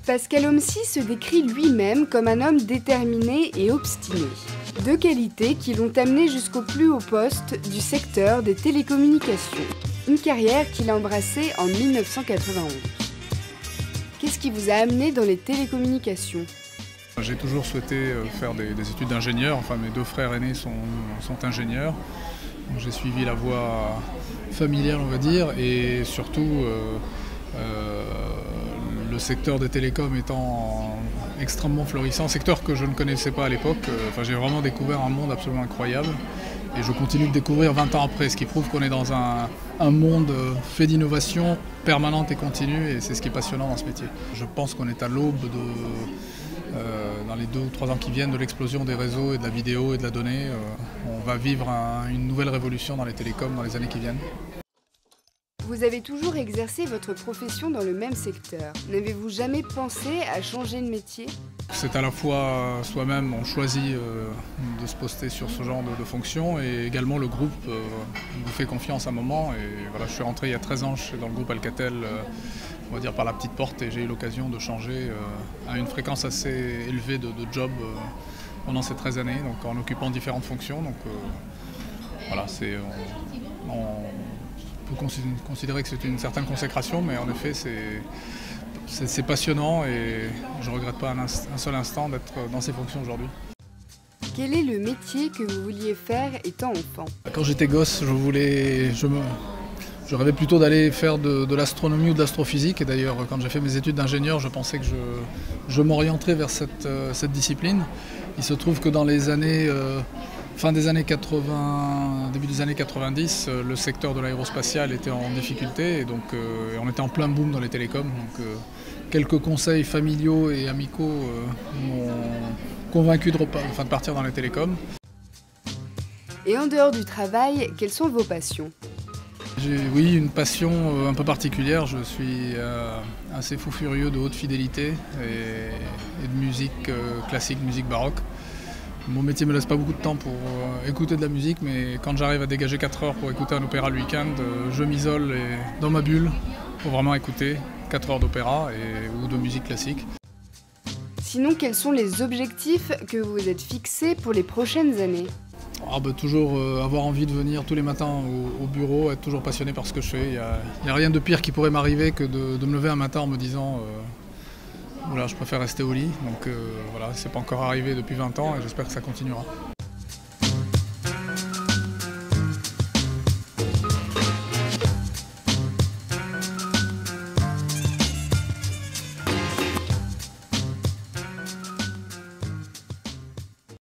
Pascal Homsi se décrit lui-même comme un homme déterminé et obstiné. Deux qualités qui l'ont amené jusqu'au plus haut poste du secteur des télécommunications. Une carrière qu'il a embrassée en 1991. Qu'est-ce qui vous a amené dans les télécommunications ? J'ai toujours souhaité faire des études d'ingénieur. Enfin, mes deux frères aînés sont ingénieurs. J'ai suivi la voie familiale, on va dire, et surtout le secteur des télécoms étant extrêmement florissant, secteur que je ne connaissais pas à l'époque. J'ai vraiment découvert un monde absolument incroyable et je continue de découvrir 20 ans après, ce qui prouve qu'on est dans un monde fait d'innovation permanente et continue, et c'est ce qui est passionnant dans ce métier. Je pense qu'on est à l'aube dans les 2 ou 3 ans qui viennent de l'explosion des réseaux et de la vidéo et de la donnée. On va vivre une nouvelle révolution dans les télécoms dans les années qui viennent. Vous avez toujours exercé votre profession dans le même secteur. N'avez-vous jamais pensé à changer de métier ? C'est à la fois soi-même, on choisit de se poster sur ce genre de fonction, et également le groupe vous fait confiance à un moment. Et voilà, je suis rentré il y a 13 ans dans le groupe Alcatel, on va dire par la petite porte, et j'ai eu l'occasion de changer à une fréquence assez élevée de job pendant ces 13 années, donc en occupant différentes fonctions. Donc voilà, on peut considérer que c'est une certaine consécration, mais en effet c'est passionnant et je ne regrette pas un seul instant d'être dans ces fonctions aujourd'hui. Quel est le métier que vous vouliez faire étant enfant ? Quand j'étais gosse, je rêvais plutôt d'aller faire de l'astronomie ou de l'astrophysique, et d'ailleurs quand j'ai fait mes études d'ingénieur, je pensais que je m'orienterais vers cette discipline. Il se trouve que dans les années fin des années 80, début des années 90, le secteur de l'aérospatial était en difficulté, et donc on était en plein boom dans les télécoms. Donc quelques conseils familiaux et amicaux m'ont convaincu de partir dans les télécoms. Et en dehors du travail, quelles sont vos passions ? Oui, une passion un peu particulière. Je suis assez fou furieux de haute fidélité et de musique classique, musique baroque. Mon métier ne me laisse pas beaucoup de temps pour écouter de la musique, mais quand j'arrive à dégager 4 heures pour écouter un opéra le week-end, je m'isole dans ma bulle pour vraiment écouter 4 heures d'opéra ou de musique classique. Sinon, quels sont les objectifs que vous vous êtes fixés pour les prochaines années ? Toujours avoir envie de venir tous les matins au bureau, être toujours passionné par ce que je fais. Il n'y a rien de pire qui pourrait m'arriver que de me lever un matin en me disant voilà, je préfère rester au lit. Donc voilà, c'est pas encore arrivé depuis 20 ans et j'espère que ça continuera.